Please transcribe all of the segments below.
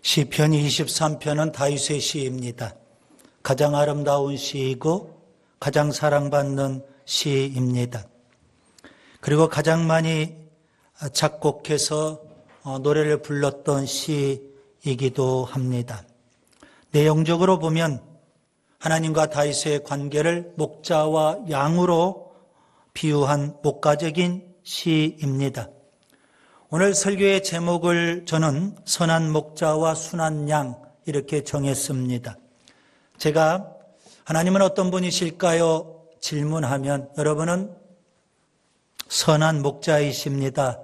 시편 23편은 다윗의 시입니다. 가장 아름다운 시이고 가장 사랑받는 시입니다. 그리고 가장 많이 작곡해서 노래를 불렀던 시이기도 합니다. 내용적으로 보면 하나님과 다윗의 관계를 목자와 양으로 비유한 목가적인 시입니다. 오늘 설교의 제목을 저는 선한 목자와 순한 양 이렇게 정했습니다. 제가 하나님은 어떤 분이실까요? 질문하면 여러분은 선한 목자이십니다.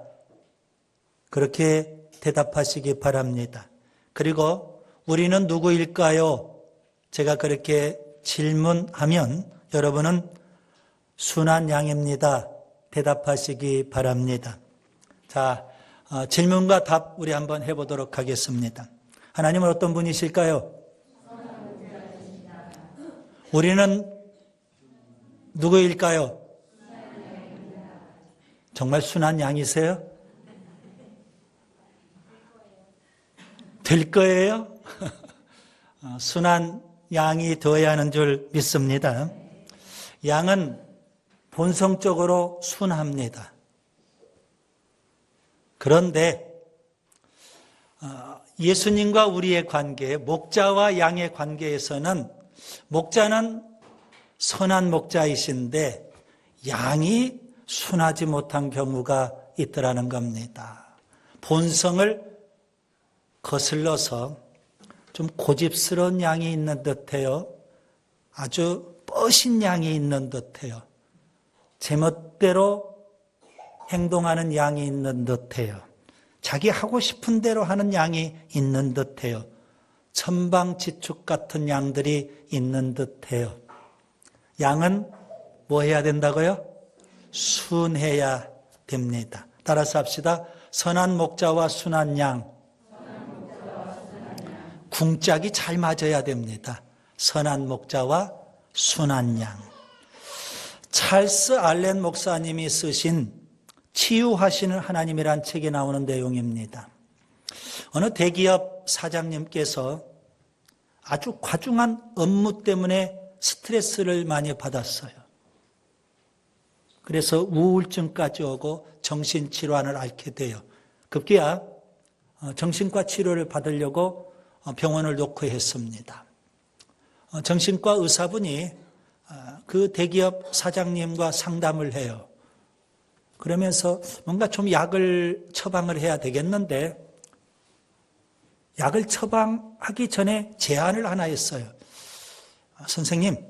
그렇게 대답하시기 바랍니다. 그리고 우리는 누구일까요? 제가 그렇게 질문하면 여러분은 순한 양입니다. 대답하시기 바랍니다. 자, 질문과 답 우리 한번 해보도록 하겠습니다. 하나님은 어떤 분이실까요? 우리는 누구일까요? 정말 순한 양이세요? 될 거예요? 순한 양이 되어야 하는 줄 믿습니다. 양은 본성적으로 순합니다. 그런데 예수님과 우리의 관계, 목자와 양의 관계에서는 목자는 선한 목자이신데 양이 순하지 못한 경우가 있더라는 겁니다. 본성을 거슬러서 좀 고집스러운 양이 있는 듯해요. 아주 뻗신 양이 있는 듯해요. 제멋대로 행동하는 양이 있는 듯해요. 자기 하고 싶은 대로 하는 양이 있는 듯해요. 천방지축 같은 양들이 있는 듯해요. 양은 뭐 해야 된다고요? 순해야 됩니다. 따라서 합시다. 선한 목자와 순한 양. 궁짝이 잘 맞아야 됩니다. 선한 목자와 순한 양. 찰스 알렌 목사님이 쓰신 치유하시는 하나님이란 책에 나오는 내용입니다. 어느 대기업 사장님께서 아주 과중한 업무 때문에 스트레스를 많이 받았어요. 그래서 우울증까지 오고 정신질환을 앓게 돼요. 급기야 정신과 치료를 받으려고 병원을 놓고 했습니다. 정신과 의사분이 그 대기업 사장님과 상담을 해요. 그러면서 뭔가 좀 약을 처방을 해야 되겠는데 약을 처방하기 전에 제안을 하나 했어요. 선생님,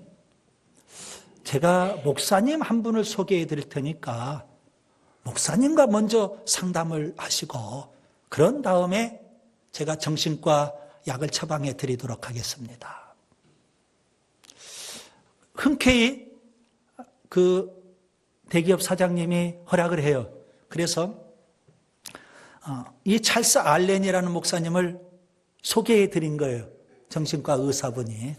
제가 목사님 한 분을 소개해 드릴 테니까 목사님과 먼저 상담을 하시고 그런 다음에 제가 정신과 약을 처방해 드리도록 하겠습니다. 흔쾌히 그 대기업 사장님이 허락을 해요. 그래서 이 찰스 알렌이라는 목사님을 소개해 드린 거예요. 정신과 의사분이.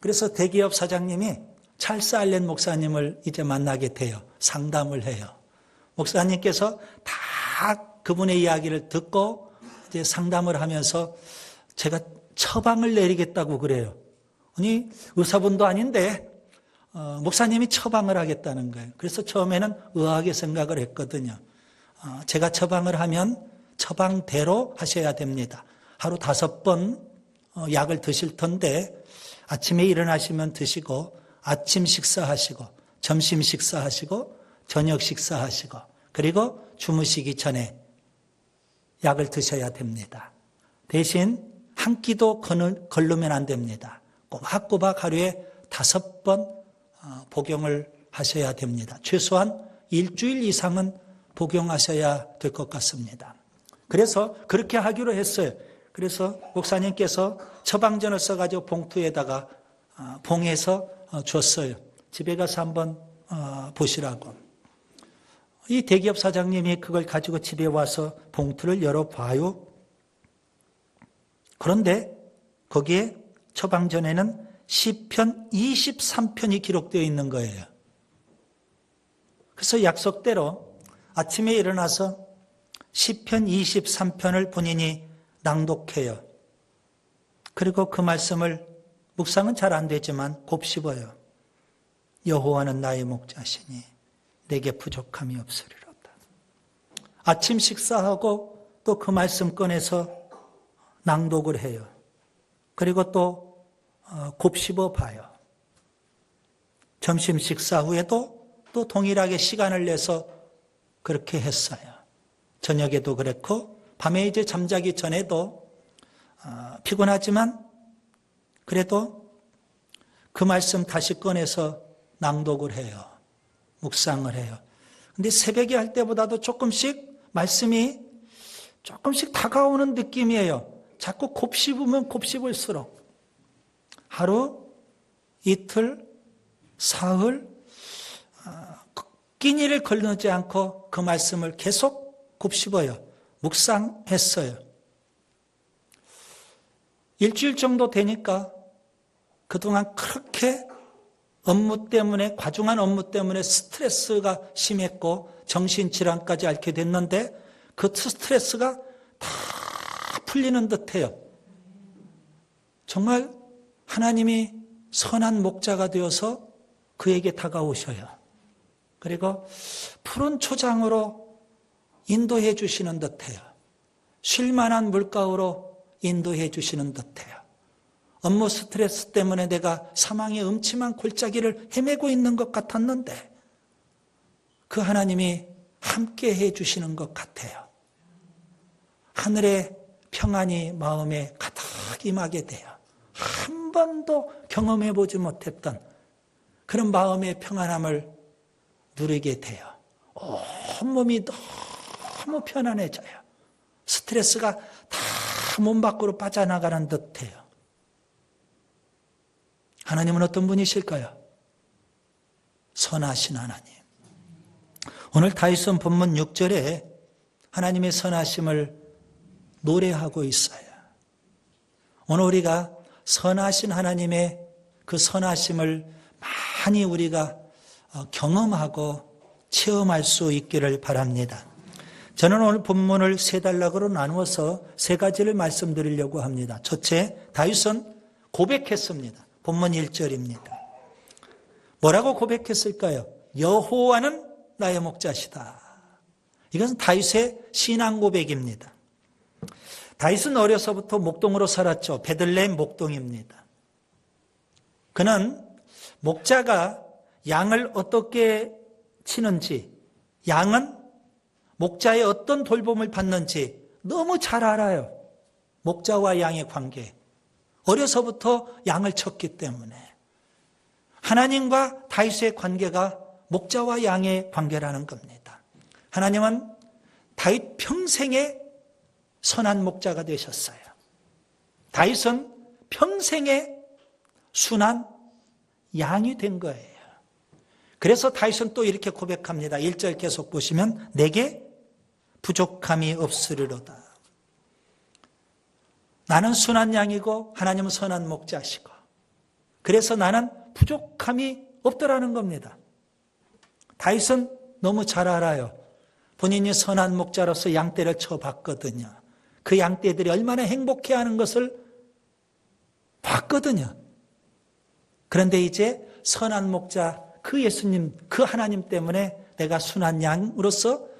그래서 대기업 사장님이 찰스 알렌 목사님을 이제 만나게 돼요. 상담을 해요. 목사님께서 다 그분의 이야기를 듣고 이제 상담을 하면서 제가 처방을 내리겠다고 그래요. 아니, 의사분도 아닌데 목사님이 처방을 하겠다는 거예요. 그래서 처음에는 의아하게 생각을 했거든요. 제가 처방을 하면 처방대로 하셔야 됩니다. 하루 5번 약을 드실 텐데 아침에 일어나시면 드시고 아침 식사하시고 점심 식사하시고 저녁 식사하시고 그리고 주무시기 전에 약을 드셔야 됩니다. 대신 한 끼도 거르면 안 됩니다. 꼬박꼬박 하루에 5번 복용을 하셔야 됩니다. 최소한 일주일 이상은 복용하셔야 될 것 같습니다. 그래서 그렇게 하기로 했어요. 그래서 목사님께서 처방전을 써가지고 봉투에다가 봉해서 줬어요. 집에 가서 한번 보시라고. 이 대기업 사장님이 그걸 가지고 집에 와서 봉투를 열어봐요. 그런데 거기에 처방전에는 시편 23편이 기록되어 있는 거예요. 그래서 약속대로 아침에 일어나서 시편 23편을 본인이 낭독해요. 그리고 그 말씀을 묵상은 잘 안 되지만 곱씹어요. 여호와는 나의 목자시니 내게 부족함이 없으리로다. 아침 식사하고 또 그 말씀 꺼내서 낭독을 해요. 그리고 또 곱씹어 봐요. 점심 식사 후에도 또 동일하게 시간을 내서 그렇게 했어요. 저녁에도 그랬고 밤에 이제 잠자기 전에도 피곤하지만 그래도 그 말씀 다시 꺼내서 낭독을 해요. 묵상을 해요. 근데 새벽에 할 때보다도 조금씩 말씀이 조금씩 다가오는 느낌이에요. 자꾸 곱씹으면 곱씹을수록 하루, 이틀, 사흘 끼니를 걸르지 않고 그 말씀을 계속 곱씹어요. 묵상했어요. 일주일 정도 되니까 그동안 그렇게 업무 때문에, 과중한 업무 때문에 스트레스가 심했고 정신질환까지 앓게 됐는데 그 스트레스가 다 풀리는 듯해요. 정말 하나님이 선한 목자가 되어서 그에게 다가오셔요. 그리고 푸른 초장으로 인도해 주시는 듯해요. 쉴만한 물가로 인도해 주시는 듯해요. 업무 스트레스 때문에 내가 사망의 음침한 골짜기를 헤매고 있는 것 같았는데 그 하나님이 함께 해 주시는 것 같아요. 하늘의 평안이 마음에 가득 임하게 돼요. 한 번도 경험해 보지 못했던 그런 마음의 평안함을 누리게 돼요. 온몸이 너무 편안해져요. 스트레스가 다 몸 밖으로 빠져나가는 듯해요. 하나님은 어떤 분이실까요? 선하신 하나님. 오늘 다윗은 본문 6절에 하나님의 선하심을 노래하고 있어요. 오늘 우리가 선하신 하나님의 그 선하심을 많이 우리가 경험하고 체험할 수 있기를 바랍니다. 저는 오늘 본문을 세 단락으로 나누어서 세 가지를 말씀드리려고 합니다. 첫째, 다윗은 고백했습니다. 본문 1절입니다. 뭐라고 고백했을까요? 여호와는 나의 목자시다. 이것은 다윗의 신앙 고백입니다. 다윗은 어려서부터 목동으로 살았죠. 베들레헴 목동입니다. 그는 목자가 양을 어떻게 치는지, 양은 목자의 어떤 돌봄을 받는지 너무 잘 알아요. 목자와 양의 관계. 어려서부터 양을 쳤기 때문에 하나님과 다윗의 관계가 목자와 양의 관계라는 겁니다. 하나님은 다윗 평생에 선한 목자가 되셨어요. 다윗은 평생에 순한 양이 된 거예요. 그래서 다윗은 또 이렇게 고백합니다. 1절 계속 보시면 내게 부족함이 없으리로다. 나는 순한 양이고 하나님은 선한 목자시고 그래서 나는 부족함이 없더라는 겁니다. 다윗은 너무 잘 알아요. 본인이 선한 목자로서 양떼를 쳐봤거든요. 그 양떼들이 얼마나 행복해하는 것을 봤거든요. 그런데 이제 선한 목자 그 예수님, 그 하나님 때문에 내가 순한 양으로서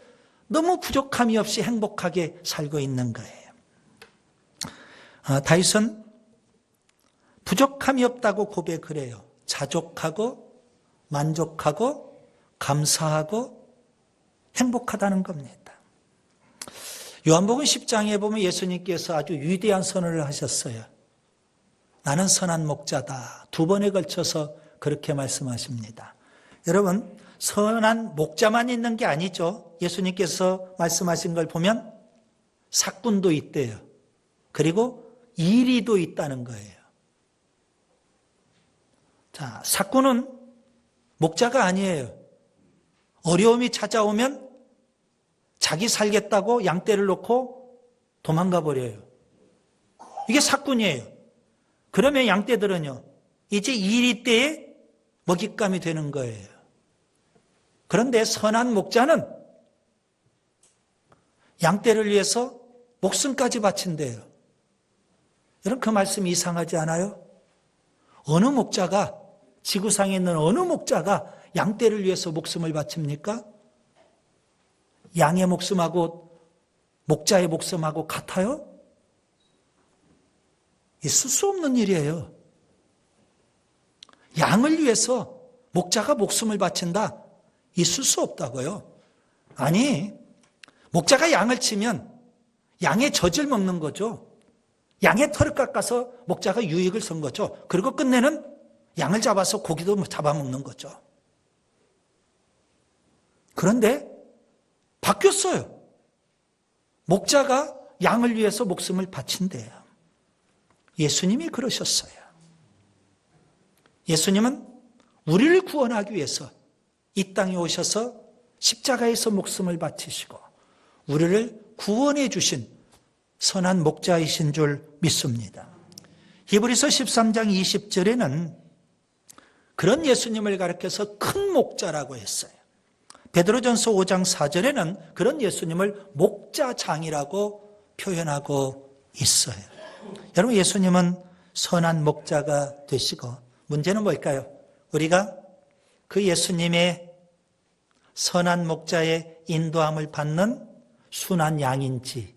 너무 부족함이 없이 행복하게 살고 있는 거예요. 다윗은 부족함이 없다고 고백을 해요. 자족하고 만족하고 감사하고 행복하다는 겁니다. 요한복음 10장에 보면 예수님께서 아주 위대한 선언을 하셨어요. 나는 선한 목자다. 2번에 걸쳐서 그렇게 말씀하십니다. 여러분, 선한 목자만 있는 게 아니죠. 예수님께서 말씀하신 걸 보면 사꾼도 있대요. 그리고 이리도 있다는 거예요. 자, 사꾼은 목자가 아니에요. 어려움이 찾아오면 자기 살겠다고 양떼를 놓고 도망가 버려요. 이게 사꾼이에요. 그러면 양떼들은요, 이제 이리 때에 먹잇감이 되는 거예요. 그런데 선한 목자는 양떼를 위해서 목숨까지 바친대요. 여러분 그 말씀이 이상하지 않아요? 어느 목자가, 지구상에 있는 어느 목자가 양떼를 위해서 목숨을 바칩니까? 양의 목숨하고 목자의 목숨하고 같아요? 있을 수 없는 일이에요. 양을 위해서 목자가 목숨을 바친다? 있을 수 없다고요. 아니, 목자가 양을 치면 양의 젖을 먹는 거죠. 양의 털을 깎아서 목자가 유익을 선 거죠. 그리고 끝내는 양을 잡아서 고기도 잡아먹는 거죠. 그런데 바뀌었어요. 목자가 양을 위해서 목숨을 바친대요. 예수님이 그러셨어요. 예수님은 우리를 구원하기 위해서 이 땅에 오셔서 십자가에서 목숨을 바치시고 우리를 구원해 주신 선한 목자이신 줄 믿습니다. 히브리서 13장 20절에는 그런 예수님을 가리켜서 큰 목자라고 했어요. 베드로전서 5장 4절에는 그런 예수님을 목자장이라고 표현하고 있어요. 여러분, 예수님은 선한 목자가 되시고 문제는 뭘까요? 우리가 그 예수님의 선한 목자의 인도함을 받는 순한 양인지,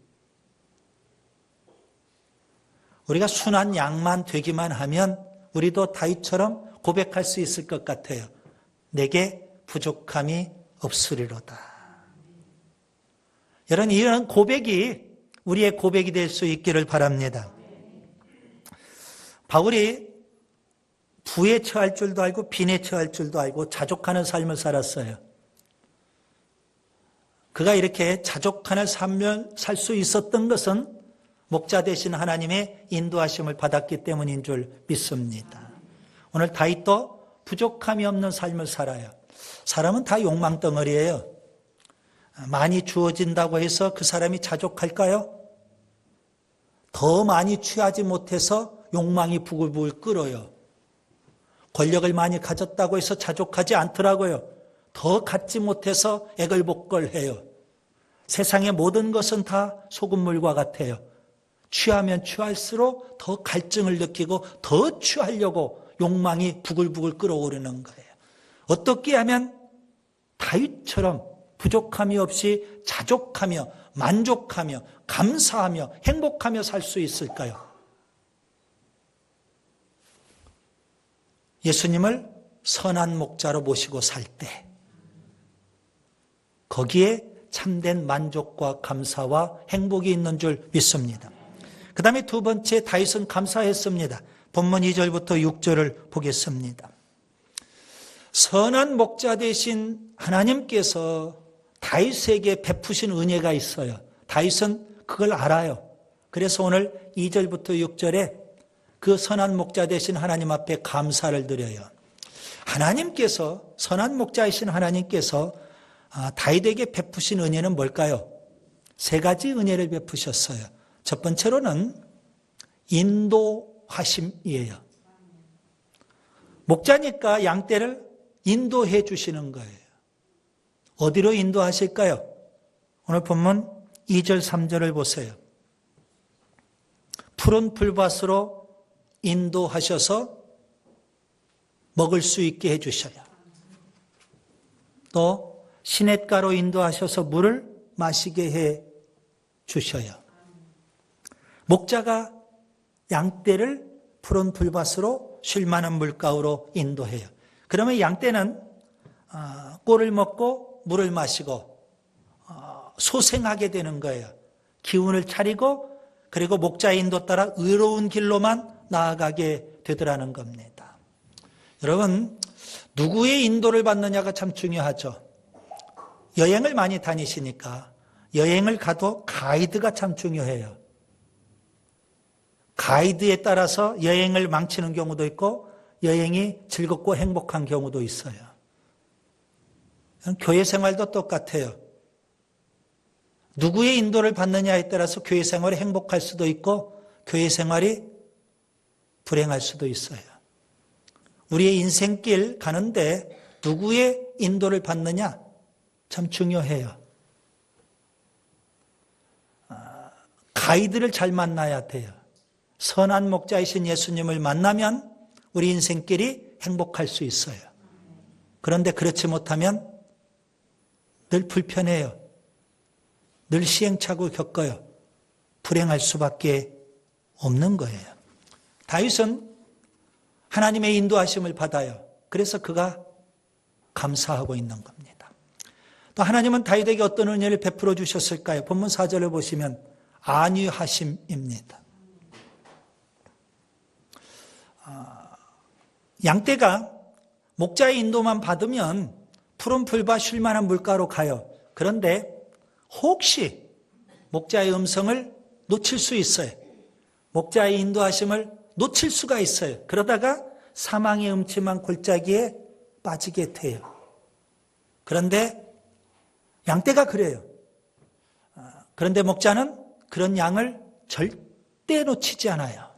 우리가 순한 양만 되기만 하면 우리도 다윗처럼 고백할 수 있을 것 같아요. 내게 부족함이 없으리로다. 여러분, 이런 고백이 우리의 고백이 될 수 있기를 바랍니다. 바울이 부에 처할 줄도 알고 빈에 처할 줄도 알고 자족하는 삶을 살았어요. 그가 이렇게 자족하는 삶을 살 수 있었던 것은 목자 되신 하나님의 인도하심을 받았기 때문인 줄 믿습니다. 오늘 다윗도 부족함이 없는 삶을 살아요. 사람은 다 욕망 덩어리예요. 많이 주어진다고 해서 그 사람이 자족할까요? 더 많이 취하지 못해서 욕망이 부글부글 끓어요. 권력을 많이 가졌다고 해서 자족하지 않더라고요. 더 갖지 못해서 애걸복걸해요. 세상의 모든 것은 다 소금물과 같아요. 취하면 취할수록 더 갈증을 느끼고 더 취하려고 욕망이 부글부글 끓어오르는 거예요. 어떻게 하면 다윗처럼 부족함이 없이 자족하며 만족하며 감사하며 행복하며 살 수 있을까요? 예수님을 선한 목자로 모시고 살 때 거기에 참된 만족과 감사와 행복이 있는 줄 믿습니다. 그 다음에 두 번째, 다윗은 감사했습니다. 본문 2절부터 6절을 보겠습니다. 선한 목자 되신 하나님께서 다윗에게 베푸신 은혜가 있어요. 다윗은 그걸 알아요. 그래서 오늘 2절부터 6절에 그 선한 목자 되신 하나님 앞에 감사를 드려요. 하나님께서, 선한 목자이신 하나님께서 다윗에게 베푸신 은혜는 뭘까요? 세 가지 은혜를 베푸셨어요. 첫 번째로는 인도하심이에요. 목자니까 양떼를 인도해 주시는 거예요. 어디로 인도하실까요? 오늘 본문 2절 3절을 보세요. 푸른 풀밭으로 인도하셔서 먹을 수 있게 해 주셔요. 또 시냇가로 인도하셔서 물을 마시게 해 주셔요. 목자가 양떼를 푸른 풀밭으로 쉴 만한 물가로 인도해요. 그러면 양떼는 꼴을 먹고 물을 마시고 소생하게 되는 거예요. 기운을 차리고 그리고 목자의 인도 따라 의로운 길로만 나아가게 되더라는 겁니다. 여러분, 누구의 인도를 받느냐가 참 중요하죠. 여행을 많이 다니시니까 여행을 가도 가이드가 참 중요해요. 가이드에 따라서 여행을 망치는 경우도 있고 여행이 즐겁고 행복한 경우도 있어요. 교회 생활도 똑같아요. 누구의 인도를 받느냐에 따라서 교회 생활이 행복할 수도 있고 교회 생활이 불행할 수도 있어요. 우리의 인생길 가는데 누구의 인도를 받느냐 참 중요해요. 가이드를 잘 만나야 돼요. 선한 목자이신 예수님을 만나면 우리 인생길이 행복할 수 있어요. 그런데 그렇지 못하면 늘 불편해요. 늘 시행착오 겪어요. 불행할 수밖에 없는 거예요. 다윗은 하나님의 인도하심을 받아요. 그래서 그가 감사하고 있는 겁니다. 또 하나님은 다윗에게 어떤 은혜를 베풀어 주셨을까요? 본문 4절을 보시면 안위하심입니다. 양떼가 목자의 인도만 받으면 푸른 풀과 쉴만한 물가로 가요. 그런데 혹시 목자의 음성을 놓칠 수 있어요. 목자의 인도하심을 놓칠 수가 있어요. 그러다가 사망의 음침한 골짜기에 빠지게 돼요. 그런데 양떼가 그래요. 그런데 목자는 그런 양을 절대 놓치지 않아요.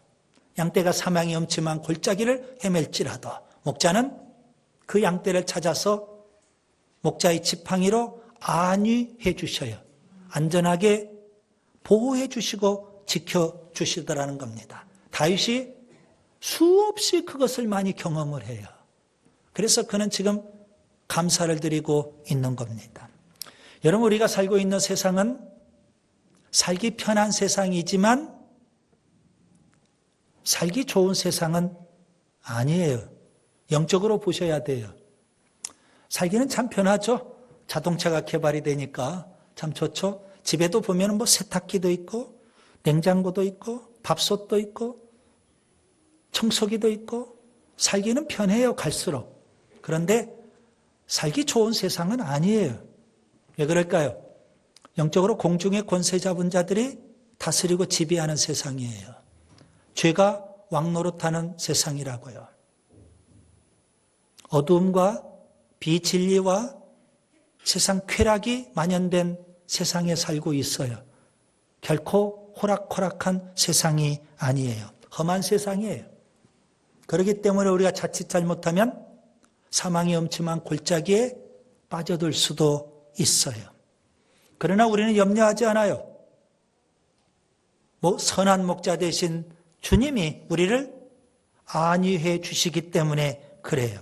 양떼가 사망의 음침한 골짜기를 헤맬지라도 목자는 그 양떼를 찾아서 목자의 지팡이로 안위해 주셔요. 안전하게 보호해 주시고 지켜 주시더라는 겁니다. 다윗이 수없이 그것을 많이 경험을 해요. 그래서 그는 지금 감사를 드리고 있는 겁니다. 여러분, 우리가 살고 있는 세상은 살기 편한 세상이지만 살기 좋은 세상은 아니에요. 영적으로 보셔야 돼요. 살기는 참 편하죠. 자동차가 개발이 되니까 참 좋죠. 집에도 보면 세탁기도 있고 냉장고도 있고 밥솥도 있고 청소기도 있고 살기는 편해요, 갈수록. 그런데 살기 좋은 세상은 아니에요. 왜 그럴까요? 영적으로 공중의 권세 잡은 자들이 다스리고 지배하는 세상이에요. 죄가 왕노릇하는 세상이라고요. 어두움과 비진리와 세상 쾌락이 만연된 세상에 살고 있어요. 결코 호락호락한 세상이 아니에요. 험한 세상이에요. 그렇기 때문에 우리가 자칫 잘못하면 사망의 음침한 골짜기에 빠져들 수도 있어요. 그러나 우리는 염려하지 않아요. 선한 목자 되신 주님이 우리를 안위해 주시기 때문에 그래요.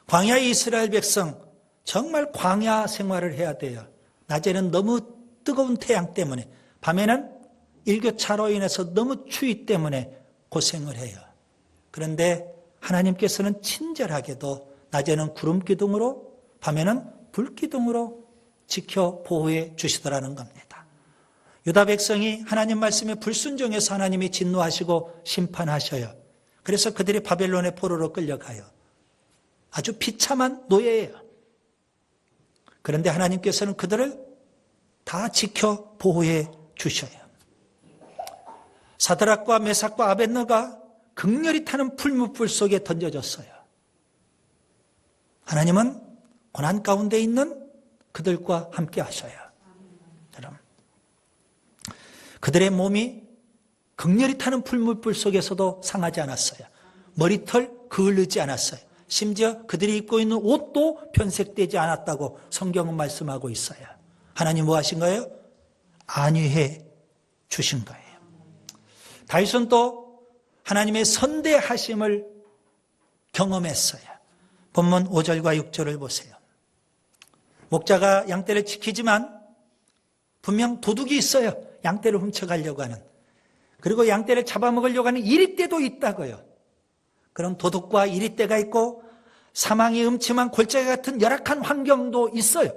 광야의 이스라엘 백성, 정말 광야 생활을 해야 돼요. 낮에는 너무 뜨거운 태양 때문에, 밤에는 일교차로 인해서 너무 추위 때문에 고생을 해요. 그런데 하나님께서는 친절하게도 낮에는 구름 기둥으로, 밤에는 불 기둥으로 지켜 보호해 주시더라는 겁니다. 유다 백성이 하나님 말씀에 불순종해서 하나님이 진노하시고 심판하셔요. 그래서 그들이 바벨론의 포로로 끌려가요. 아주 비참한 노예예요. 그런데 하나님께서는 그들을 다 지켜 보호해 주셔요. 사드락과 메삭과 아벳느고가 극렬히 타는 풀무불 속에 던져졌어요. 하나님은 고난 가운데 있는 그들과 함께 하셔요. 여러분, 그들의 몸이 극렬히 타는 풀무불 속에서도 상하지 않았어요. 머리털 그을르지 않았어요. 심지어 그들이 입고 있는 옷도 변색되지 않았다고 성경은 말씀하고 있어요. 하나님 뭐 하신 거예요? 안위해 주신 거예요. 다윗은 또 하나님의 선대하심을 경험했어요. 본문 5절과 6절을 보세요. 목자가 양떼를 지키지만 분명 도둑이 있어요. 양떼를 훔쳐가려고 하는. 그리고 양떼를 잡아먹으려고 하는 이리떼도 있다고요. 그런 도둑과 이리떼가 있고 사망이 음침한 골짜기 같은 열악한 환경도 있어요.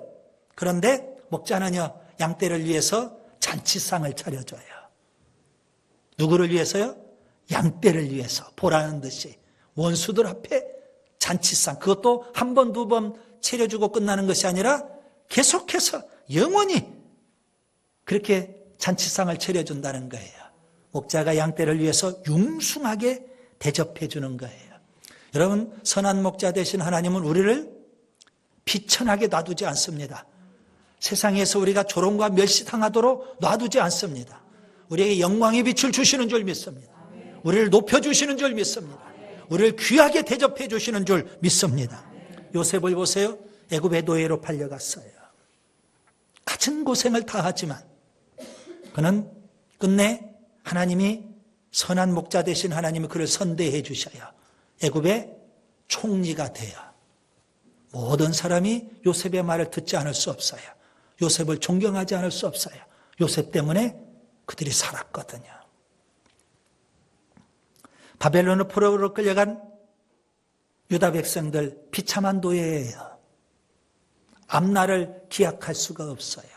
그런데 목자는요, 양떼를 위해서 잔치상을 차려줘요. 누구를 위해서요? 양떼를 위해서. 보라는 듯이 원수들 앞에 잔치상, 그것도 한 번, 두 번 차려주고 끝나는 것이 아니라 계속해서 영원히 그렇게 잔치상을 차려준다는 거예요. 목자가 양떼를 위해서 융숭하게 대접해 주는 거예요. 여러분, 선한 목자 되신 하나님은 우리를 비천하게 놔두지 않습니다. 세상에서 우리가 조롱과 멸시당하도록 놔두지 않습니다. 우리에게 영광의 빛을 주시는 줄 믿습니다. 우리를 높여주시는 줄 믿습니다. 우리를 귀하게 대접해 주시는 줄 믿습니다. 요셉을 보세요. 애굽의 노예로 팔려갔어요. 갖은 고생을 다 하지만 그는 끝내 하나님이 선한 목자 되신 하나님이 그를 선대해 주셔야 애굽의 총리가 돼야 모든 사람이 요셉의 말을 듣지 않을 수 없어요. 요셉을 존경하지 않을 수 없어요. 요셉 때문에 그들이 살았거든요. 바벨론의 포로로 끌려간 유다 백성들 비참한 노예예요. 앞날을 기약할 수가 없어요.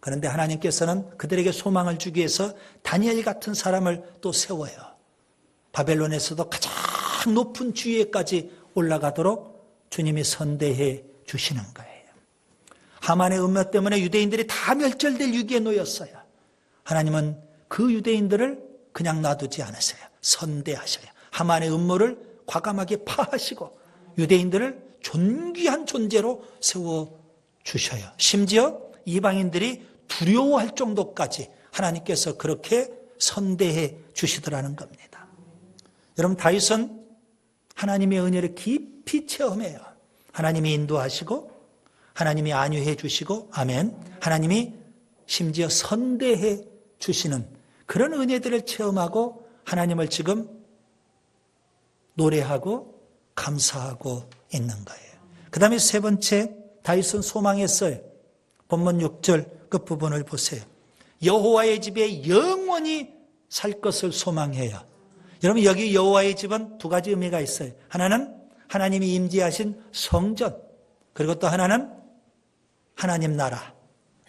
그런데 하나님께서는 그들에게 소망을 주기 위해서 다니엘 같은 사람을 또 세워요. 바벨론에서도 가장 높은 지위에까지 올라가도록 주님이 선대해 주시는 거예요. 하만의 음모 때문에 유대인들이 다 멸절될 위기에 놓였어요. 하나님은 그 유대인들을 그냥 놔두지 않으세요. 선대하셔요. 하만의 음모를 과감하게 파하시고 유대인들을 존귀한 존재로 세워주셔요. 심지어 이방인들이 두려워할 정도까지 하나님께서 그렇게 선대해 주시더라는 겁니다. 여러분, 다윗은 하나님의 은혜를 깊이 체험해요. 하나님이 인도하시고 하나님이 안위해 주시고 아멘. 하나님이 심지어 선대해 주시는 그런 은혜들을 체험하고 하나님을 지금 노래하고 감사하고 있는 거예요. 그 다음에 세 번째, 다윗은 소망했어요. 본문 6절 끝부분을 보세요. 여호와의 집에 영원히 살 것을 소망해요. 여러분, 여기 여호와의 집은 두 가지 의미가 있어요. 하나는 하나님이 임재하신 성전, 그리고 또 하나는 하나님 나라,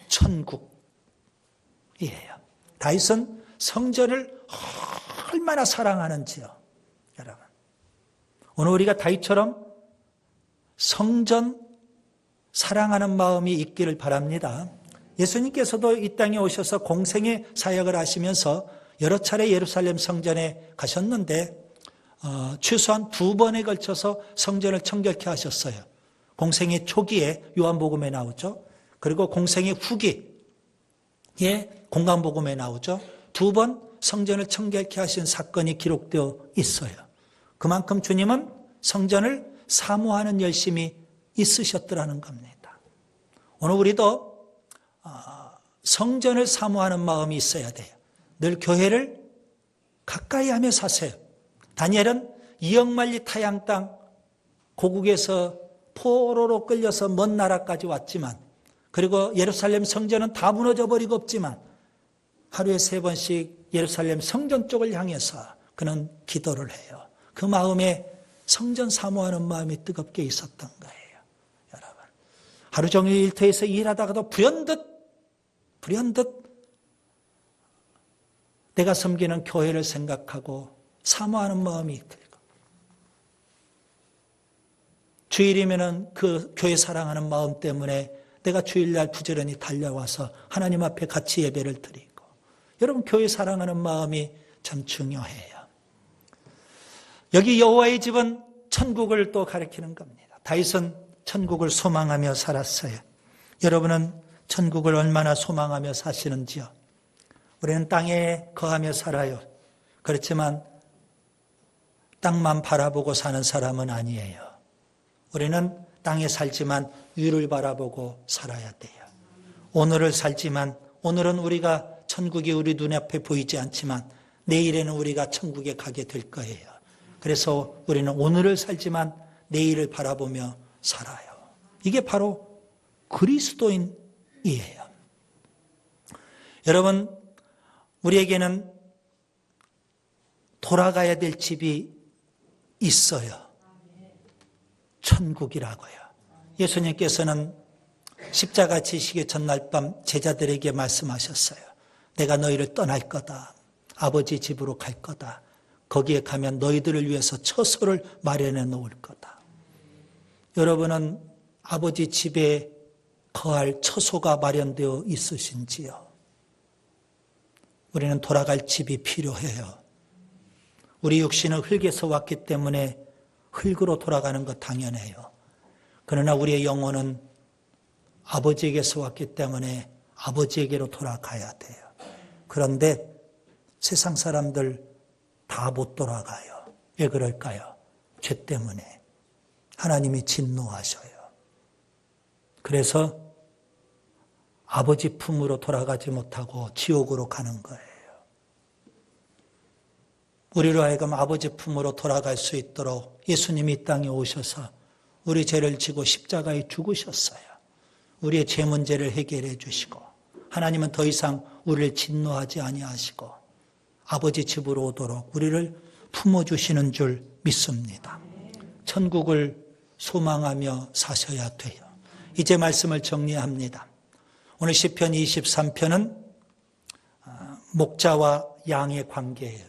천국이에요. 다윗은 성전을 얼마나 사랑하는지요. 여러분, 오늘 우리가 다윗처럼 성전 사랑하는 마음이 있기를 바랍니다. 예수님께서도 이 땅에 오셔서 공생의 사역을 하시면서 여러 차례 예루살렘 성전에 가셨는데 최소한 2번에 걸쳐서 성전을 청결케 하셨어요. 공생의 초기에 요한복음에 나오죠. 그리고 공생의 후기에 공간복음에 나오죠. 2번 성전을 청결케 하신 사건이 기록되어 있어요. 그만큼 주님은 성전을 사모하는 열심이 있으셨더라는 겁니다. 오늘 우리도 성전을 사모하는 마음이 있어야 돼요. 늘 교회를 가까이 하며 사세요. 다니엘은 2억 만리 타양 땅 고국에서 포로로 끌려서 먼 나라까지 왔지만, 그리고 예루살렘 성전은 다 무너져 버리고 없지만 하루에 3번씩 예루살렘 성전 쪽을 향해서 그는 기도를 해요. 그 마음에 성전 사모하는 마음이 뜨겁게 있었던 거예요. 여러분, 하루 종일 일터에서 일하다가도 불현듯 내가 섬기는 교회를 생각하고 사모하는 마음이 들고, 주일이면은 그 교회 사랑하는 마음 때문에 내가 주일날 부지런히 달려와서 하나님 앞에 같이 예배를 드리고, 여러분, 교회 사랑하는 마음이 참 중요해요. 여기 여호와의 집은 천국을 또 가리키는 겁니다. 다윗은 천국을 소망하며 살았어요. 여러분은 천국을 얼마나 소망하며 사시는지요? 우리는 땅에 거하며 살아요. 그렇지만 땅만 바라보고 사는 사람은 아니에요. 우리는 땅에 살지만 위를 바라보고 살아야 돼요. 오늘을 살지만 오늘은 우리가 천국이 우리 눈앞에 보이지 않지만 내일에는 우리가 천국에 가게 될 거예요. 그래서 우리는 오늘을 살지만 내일을 바라보며 살아요. 이게 바로 그리스도인이에요. 여러분, 우리에게는 돌아가야 될 집이 있어요. 천국이라고요. 예수님께서는 십자가 지시기 전날 밤 제자들에게 말씀하셨어요. 내가 너희를 떠날 거다. 아버지 집으로 갈 거다. 거기에 가면 너희들을 위해서 처소를 마련해 놓을 거다. 여러분은 아버지 집에 거할 처소가 마련되어 있으신지요? 우리는 돌아갈 집이 필요해요. 우리 육신은 흙에서 왔기 때문에 흙으로 돌아가는 것 당연해요. 그러나 우리의 영혼은 아버지에게서 왔기 때문에 아버지에게로 돌아가야 돼요. 그런데 세상 사람들 다 못 돌아가요. 왜 그럴까요? 죄 때문에. 하나님이 진노하셔요. 그래서 아버지 품으로 돌아가지 못하고 지옥으로 가는 거예요. 우리로 하여금 아버지 품으로 돌아갈 수 있도록 예수님이 이 땅에 오셔서 우리 죄를 지고 십자가에 죽으셨어요. 우리의 죄 문제를 해결해 주시고 하나님은 더 이상 우리를 진노하지 아니하시고 아버지 집으로 오도록 우리를 품어주시는 줄 믿습니다. 천국을 소망하며 사셔야 돼요. 이제 말씀을 정리합니다. 오늘 시편 23편은 목자와 양의 관계예요.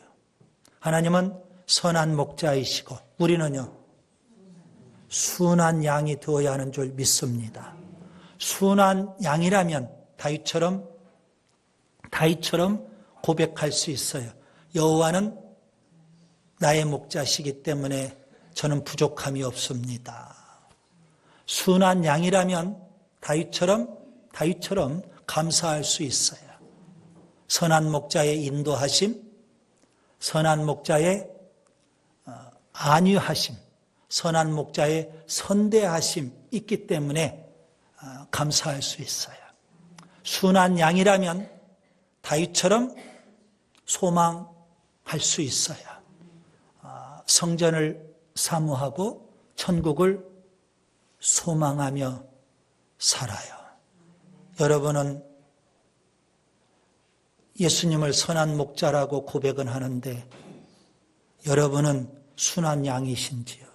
하나님은 선한 목자이시고 우리는요 순한 양이 되어야 하는 줄 믿습니다. 순한 양이라면 다윗처럼 고백할 수 있어요. 여호와는 나의 목자시기 때문에 저는 부족함이 없습니다. 순한 양이라면 다윗처럼 감사할 수 있어요. 선한 목자의 인도하심, 선한 목자의 안위하심, 선한 목자의 선대하심 있기 때문에 감사할 수 있어요. 순한 양이라면 다윗처럼 소망할 수 있어요. 성전을 사모하고 천국을 소망하며 살아요. 여러분은 예수님을 선한 목자라고 고백은 하는데 여러분은 순한 양이신지요?